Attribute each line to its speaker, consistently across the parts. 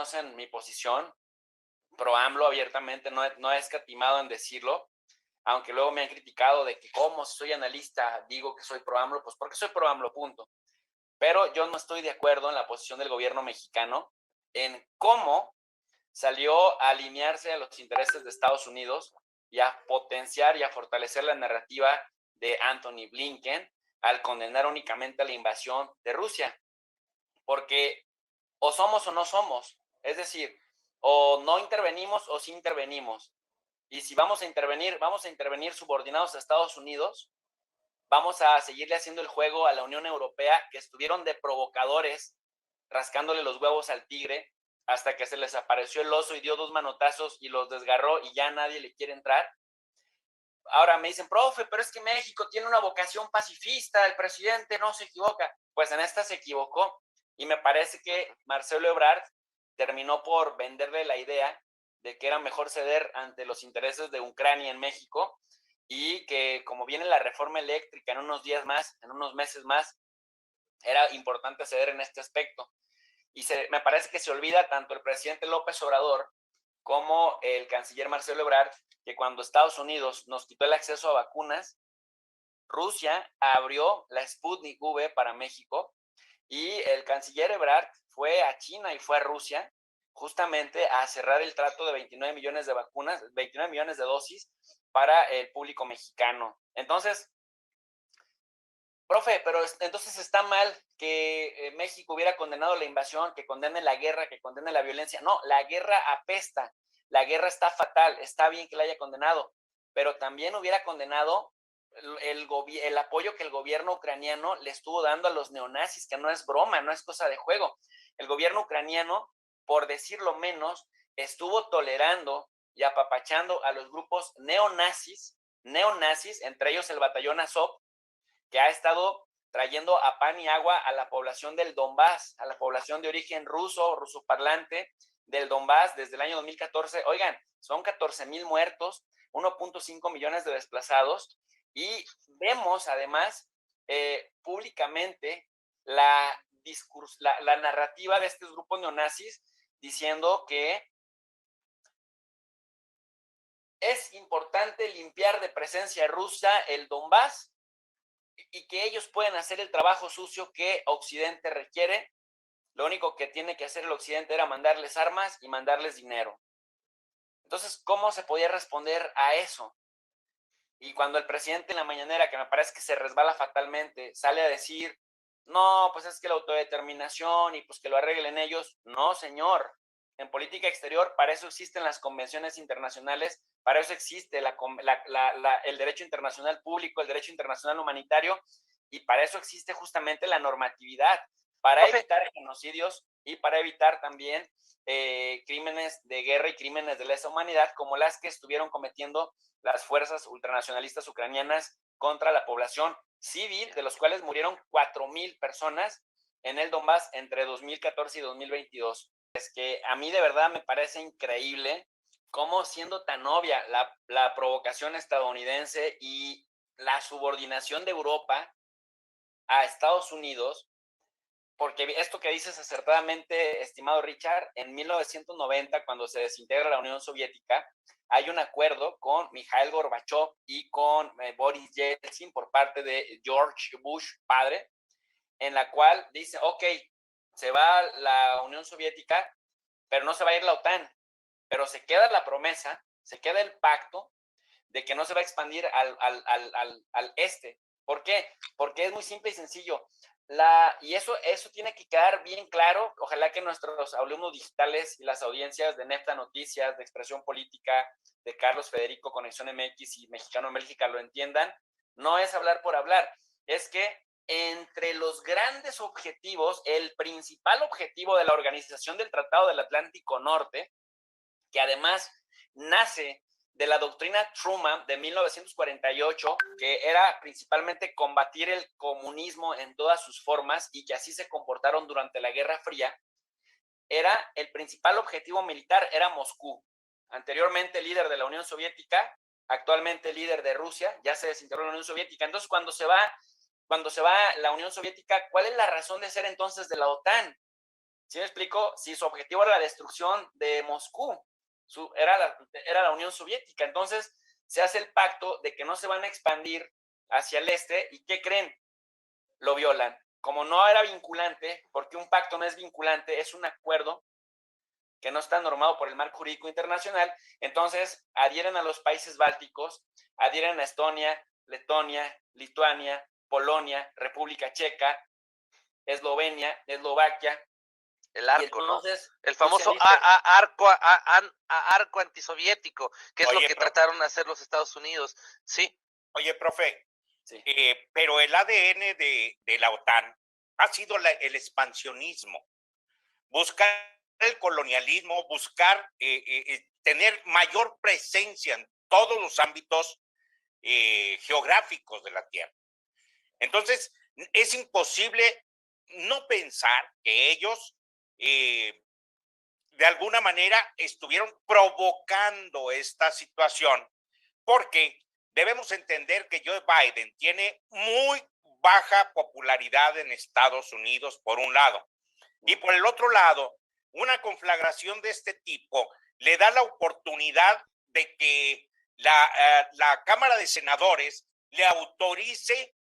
Speaker 1: conocen mi posición, pro AMLO abiertamente, no he escatimado en decirlo, aunque luego me han criticado de que como si soy analista digo que soy pro AMLO, pues porque soy pro AMLO, punto. Pero yo no estoy de acuerdo en la posición del gobierno mexicano en cómo salió a alinearse a los intereses de Estados Unidos y a potenciar y a fortalecer la narrativa de Antony Blinken al condenar únicamente a la invasión de Rusia. Porque o somos o no somos. Es decir, o no intervenimos o sí intervenimos. Y si vamos a intervenir subordinados a Estados Unidos, vamos a seguirle haciendo el juego a la Unión Europea, que estuvieron de provocadores, rascándole los huevos al tigre, hasta que se les apareció el oso y dio 2 manotazos y los desgarró y ya nadie le quiere entrar. Ahora me dicen, profe, pero es que México tiene una vocación pacifista, el presidente no se equivoca. Pues en esta se equivocó y me parece que Marcelo Ebrard terminó por venderle la idea de que era mejor ceder ante los intereses de Ucrania en México y que como viene la reforma eléctrica en unos días más, en unos meses más, era importante ceder en este aspecto. Y me parece que se olvida tanto el presidente López Obrador como el canciller Marcelo Ebrard, que cuando Estados Unidos nos quitó el acceso a vacunas, Rusia abrió la Sputnik V para México y el canciller Ebrard fue a China y fue a Rusia justamente a cerrar el trato de 29 millones de vacunas, 29 millones de dosis para el público mexicano. Entonces, profe, pero entonces está mal que México hubiera condenado la invasión, que condene la guerra, que condene la violencia. No, la guerra apesta, la guerra está fatal, está bien que la haya condenado, pero también hubiera condenado el apoyo que el gobierno ucraniano le estuvo dando a los neonazis, que no es broma, no es cosa de juego. El gobierno ucraniano, por decirlo menos, estuvo tolerando y apapachando a los grupos neonazis, entre ellos el batallón Azov, que ha estado trayendo a pan y agua a la población del Donbass, a la población de origen ruso, rusoparlante del Donbass desde el año 2014. Oigan, son 14,000 muertos, 1.5 millones de desplazados y vemos además públicamente la narrativa de estos grupos neonazis diciendo que es importante limpiar de presencia rusa el Donbass y que ellos pueden hacer el trabajo sucio que Occidente requiere. Lo único que tiene que hacer el Occidente era mandarles armas y mandarles dinero. Entonces, ¿cómo se podía responder a eso? Y cuando el presidente en la mañanera, que me parece que se resbala fatalmente, sale a decir, no, pues es que la autodeterminación y pues que lo arreglen ellos. No, señor. En política exterior, para eso existen las convenciones internacionales, para eso existe el derecho internacional público, el derecho internacional humanitario, y para eso existe justamente la normatividad, para evitar genocidios y para evitar también crímenes de guerra y crímenes de lesa humanidad, como las que estuvieron cometiendo las fuerzas ultranacionalistas ucranianas contra la población civil, de los cuales murieron 4,000 personas en el Donbass entre 2014 y 2022. Es que a mí de verdad me parece increíble cómo, siendo tan obvia la provocación estadounidense y la subordinación de Europa a Estados Unidos, porque esto que dices acertadamente, estimado Richard, en 1990, cuando se desintegra la Unión Soviética, hay un acuerdo con Mikhail Gorbachev y con Boris Yeltsin por parte de George Bush padre, en la cual dice, ok, se va la Unión Soviética, pero no se va a ir la OTAN, pero se queda la promesa, se queda el pacto de que no se va a expandir al este. ¿Por qué? Porque es muy simple y sencillo. Y eso tiene que quedar bien claro. Ojalá que nuestros alumnos digitales y las audiencias de Nefta Noticias, de Expresión Política, de Carlos Federico, Conexión MX y Mexicano en Bélgica lo entiendan. No es hablar por hablar, es que entre los grandes objetivos, el principal objetivo de la Organización del Tratado del Atlántico Norte, que además nace de la doctrina Truman de 1948, que era principalmente combatir el comunismo en todas sus formas y que así se comportaron durante la Guerra Fría, era el principal objetivo militar, era Moscú. Anteriormente líder de la Unión Soviética, actualmente líder de Rusia, ya se desintegró la Unión Soviética. Entonces, cuando se va la Unión Soviética, ¿cuál es la razón de ser entonces de la OTAN? ¿Sí me explico? Si su objetivo era la destrucción de Moscú, era la Unión Soviética. Entonces se hace el pacto de que no se van a expandir hacia el este. ¿Y qué creen? Lo violan. Como no era vinculante, porque un pacto no es vinculante, es un acuerdo que no está normado por el marco jurídico internacional, entonces adhieren a los países bálticos, adhieren a Estonia, Letonia, Lituania, Polonia, República Checa, Eslovenia, Eslovaquia,
Speaker 2: El
Speaker 1: y
Speaker 2: arco, ¿no?
Speaker 1: entonces
Speaker 2: El
Speaker 1: Rusia
Speaker 2: famoso
Speaker 1: dice,
Speaker 2: arco antisoviético, que es lo que trataron de hacer los Estados Unidos. Sí.
Speaker 3: Oye, profe,
Speaker 1: sí,
Speaker 3: pero el ADN de la OTAN ha sido el expansionismo, buscar el colonialismo, buscar tener mayor presencia en todos los ámbitos geográficos de la Tierra. Entonces, es imposible no pensar que ellos de alguna manera estuvieron provocando esta situación, porque debemos entender que Joe Biden tiene muy baja popularidad en Estados Unidos, por un lado, y por el otro lado, una conflagración de este tipo le da la oportunidad de que la Cámara de Senadores le autorice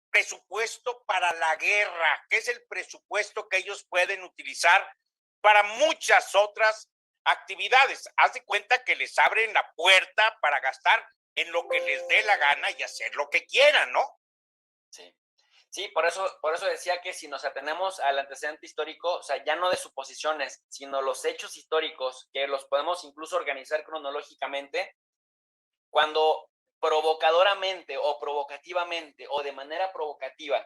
Speaker 3: presupuesto para la guerra, que es el presupuesto que ellos pueden utilizar para muchas otras actividades. Haz de cuenta que les abren la puerta para gastar en lo que les dé la gana y hacer lo que quieran, ¿no?
Speaker 1: sí. Sí, por eso decía que si nos atenemos al antecedente histórico, o sea, ya no de suposiciones, sino los hechos históricos, que los podemos incluso organizar cronológicamente, cuando provocadoramente o provocativamente o de manera provocativa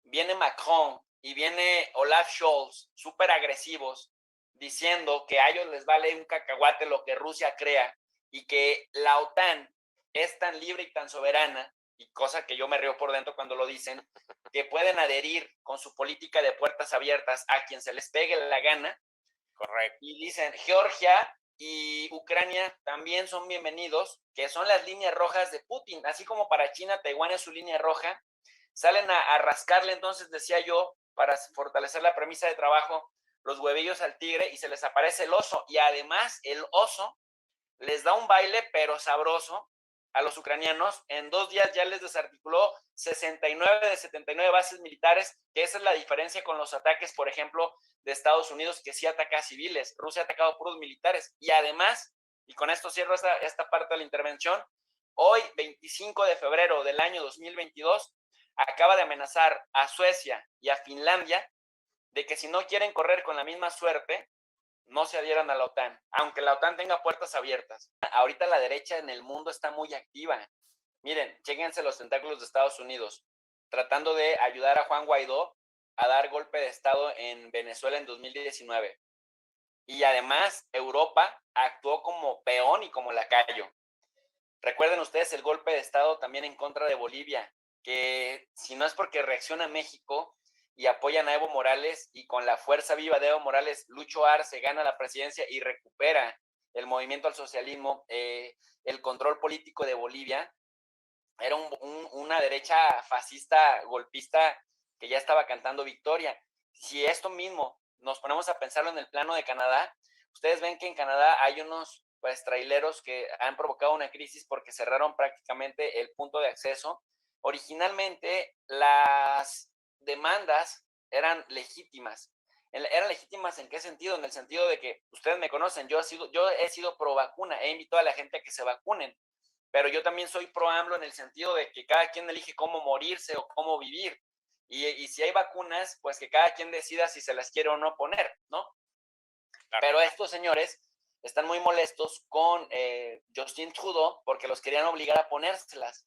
Speaker 1: viene Macron y viene Olaf Scholz, súper agresivos, diciendo que a ellos les vale un cacahuate lo que Rusia crea y que la OTAN es tan libre y tan soberana, y cosa que yo me río por dentro cuando lo dicen, que pueden adherir con su política de puertas abiertas a quien se les pegue la gana.
Speaker 3: Correcto.
Speaker 1: Y dicen, Georgia y Ucrania también son bienvenidos, que son las líneas rojas de Putin, así como para China, Taiwán es su línea roja. Salen a rascarle, entonces decía yo, para fortalecer la premisa de trabajo, los huevillos al tigre y se les aparece el oso. Y además el oso les da un baile, pero sabroso, a los ucranianos. En 2 días ya les desarticuló 69 de 79 bases militares, que esa es la diferencia con los ataques, por ejemplo, de Estados Unidos, que sí ataca a civiles. Rusia ha atacado a puros militares. Y además, y con esto cierro esta parte de la intervención, hoy, 25 de febrero del año 2022, acaba de amenazar a Suecia y a Finlandia de que si no quieren correr con la misma suerte, no se adhieran a la OTAN, aunque la OTAN tenga puertas abiertas. Ahorita la derecha en el mundo está muy activa. Miren, chéquense los tentáculos de Estados Unidos, tratando de ayudar a Juan Guaidó a dar golpe de Estado en Venezuela en 2019. Y además, Europa actuó como peón y como lacayo. Recuerden ustedes el golpe de Estado también en contra de Bolivia, que si no es porque reacciona México y apoyan a Evo Morales y con la fuerza viva de Evo Morales, Lucho Arce gana la presidencia y recupera el movimiento al socialismo, el control político de Bolivia, era una derecha fascista, golpista, que ya estaba cantando victoria. Si esto mismo nos ponemos a pensarlo en el plano de Canadá, ustedes ven que en Canadá hay unos pues traileros que han provocado una crisis porque cerraron prácticamente el punto de acceso. Originalmente las demandas eran legítimas. ¿Eran legítimas en qué sentido? En el sentido de que ustedes me conocen, yo he sido pro vacuna, he invitado a la gente a que se vacunen, pero yo también soy pro AMLO en el sentido de que cada quien elige cómo morirse o cómo vivir. Y si hay vacunas, pues que cada quien decida si se las quiere o no poner, ¿no? Claro. Pero estos señores están muy molestos con Justin Trudeau porque los querían obligar a ponérselas.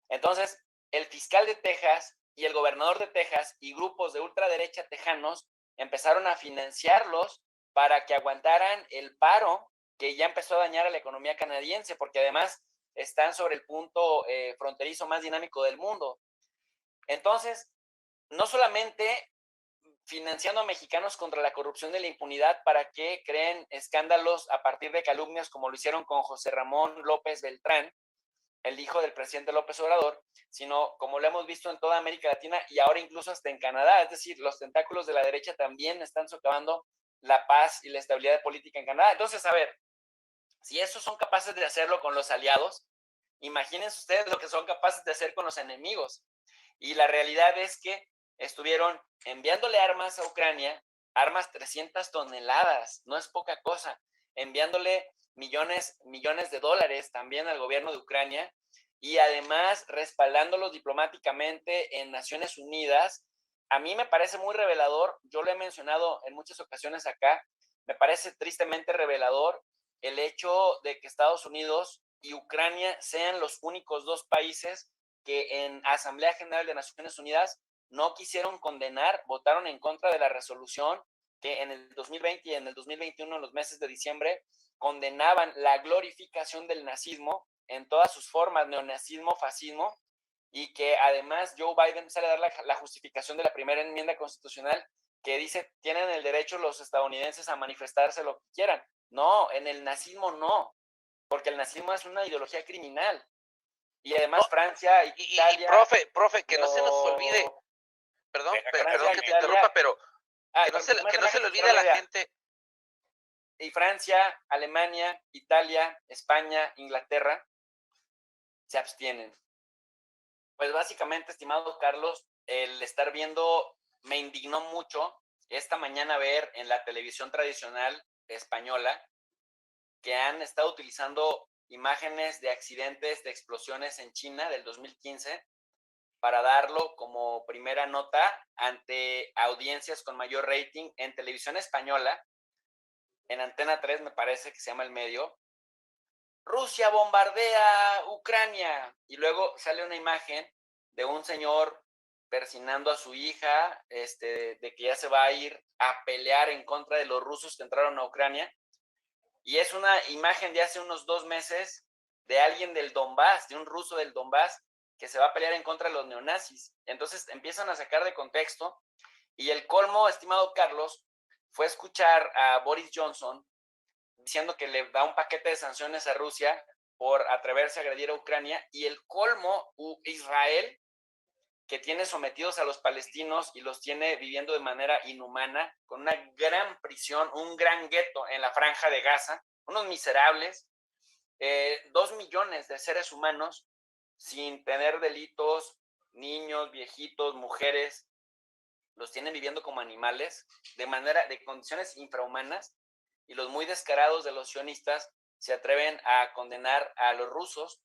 Speaker 1: Entonces, el fiscal de Texas y el gobernador de Texas y grupos de ultraderecha tejanos empezaron a financiarlos para que aguantaran el paro que ya empezó a dañar a la economía canadiense, porque además están sobre el punto fronterizo más dinámico del mundo. Entonces, no solamente financiando a mexicanos contra la corrupción y la impunidad para que creen escándalos a partir de calumnias como lo hicieron con José Ramón López Beltrán, el hijo del presidente López Obrador, sino como lo hemos visto en toda América Latina y ahora incluso hasta en Canadá. Es decir, los tentáculos de la derecha también están socavando la paz y la estabilidad política en Canadá. Entonces, a ver, si esos son capaces de hacerlo con los aliados, imagínense ustedes lo que son capaces de hacer con los enemigos. Y la realidad es que estuvieron enviándole armas a Ucrania, armas 300 toneladas, no es poca cosa, enviándole millones de dólares también al gobierno de Ucrania y además respaldándolos diplomáticamente en Naciones Unidas. A mí me parece muy revelador, yo lo he mencionado en muchas ocasiones acá, me parece tristemente revelador el hecho de que Estados Unidos y Ucrania sean los únicos dos países que en Asamblea General de Naciones Unidas no quisieron condenar, votaron en contra de la resolución que en el 2020 y en el 2021, en los meses de diciembre, condenaban la glorificación del nazismo en todas sus formas, neonazismo, fascismo, y que además Joe Biden sale a dar la justificación de la primera enmienda constitucional que dice tienen el derecho los estadounidenses a manifestarse lo que quieran. No, en el nazismo no, porque el nazismo es una ideología criminal. Y además
Speaker 2: No,
Speaker 1: Francia, Italia...
Speaker 2: Y profe, que no se nos olvide, perdón que te interrumpa, pero que no se le olvide a la gente.
Speaker 1: Y Francia, Alemania, Italia, España, Inglaterra se abstienen. Pues básicamente, estimado Carlos, el estar viendo, me indignó mucho esta mañana ver en la televisión tradicional española que han estado utilizando imágenes de accidentes, de explosiones en China del 2015 para darlo como primera nota ante audiencias con mayor rating en televisión española, en Antena 3 me parece que se llama el medio. Rusia bombardea Ucrania y luego sale una imagen de un señor persinando a su hija, de que ya se va a ir a pelear en contra de los rusos que entraron a Ucrania. Y es una imagen de hace unos 2 meses de alguien del Donbass, de un ruso del Donbass, que se va a pelear en contra de los neonazis. Entonces empiezan a sacar de contexto y el colmo, estimado Carlos, fue escuchar a Boris Johnson diciendo que le da un paquete de sanciones a Rusia por atreverse a agredir a Ucrania, y el colmo, Israel, que tiene sometidos a los palestinos y los tiene viviendo de manera inhumana, con una gran prisión, un gran gueto en la franja de Gaza, unos miserables, 2 millones de seres humanos sin tener delitos, niños, viejitos, mujeres, los tienen viviendo como animales, de condiciones infrahumanas, y los muy descarados de los sionistas se atreven a condenar a los rusos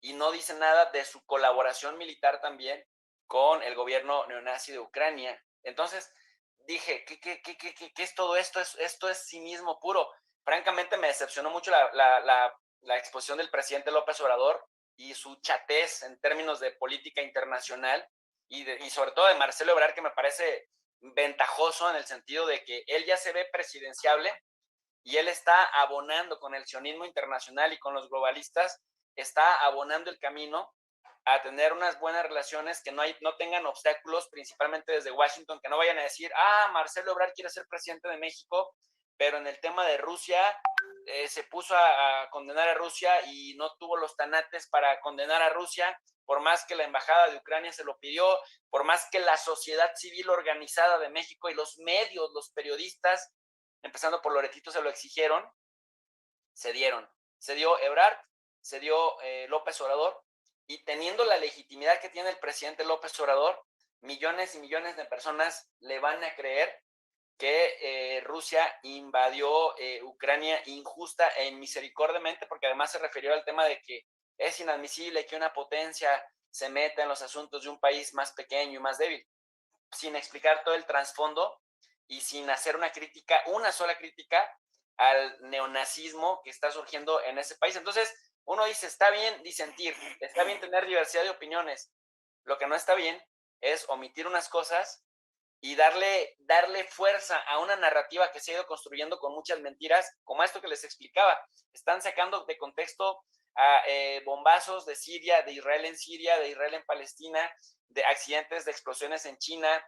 Speaker 1: y no dicen nada de su colaboración militar también con el gobierno neonazi de Ucrania. Entonces dije, ¿qué es todo esto? Esto es cinismo puro. Francamente me decepcionó mucho la exposición del presidente López Obrador y su chatez en términos de política internacional y sobre todo de Marcelo Ebrard, que me parece ventajoso en el sentido de que él ya se ve presidenciable y él está abonando con el sionismo internacional y con los globalistas, está abonando el camino a tener unas buenas relaciones, que no tengan obstáculos, principalmente desde Washington, que no vayan a decir, Marcelo Ebrard quiere ser presidente de México, pero en el tema de Rusia se puso a condenar a Rusia y no tuvo los tanates para condenar a Rusia, por más que la embajada de Ucrania se lo pidió, por más que la sociedad civil organizada de México y los medios, los periodistas, empezando por Loretito, se lo exigieron, se dieron. Se dio Ebrard, se dio López Obrador, y teniendo la legitimidad que tiene el presidente López Obrador, millones y millones de personas le van a creer que Rusia invadió Ucrania injusta e inmisericordiamente, porque además se refirió al tema de que es inadmisible que una potencia se meta en los asuntos de un país más pequeño y más débil, sin explicar todo el trasfondo y sin hacer una sola crítica al neonazismo que está surgiendo en ese país. Entonces, uno dice, está bien disentir, está bien tener diversidad de opiniones. Lo que no está bien es omitir unas cosas y darle fuerza a una narrativa que se ha ido construyendo con muchas mentiras, como esto que les explicaba. Están sacando de contexto a bombazos de Siria, de Israel en Palestina, de accidentes, de explosiones en China.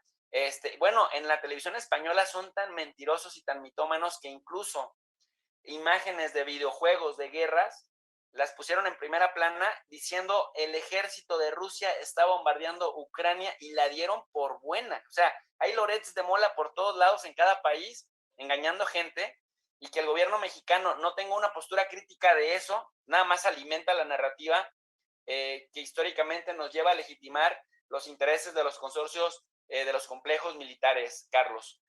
Speaker 1: Bueno, en la televisión española son tan mentirosos y tan mitómanos que incluso imágenes de videojuegos de guerras las pusieron en primera plana diciendo el ejército de Rusia está bombardeando Ucrania y la dieron por buena. O sea, hay lorets de mola por todos lados en cada país, engañando gente, y que el gobierno mexicano no tenga una postura crítica de eso, nada más alimenta la narrativa que históricamente nos lleva a legitimar los intereses de los consorcios, de los complejos militares, Carlos.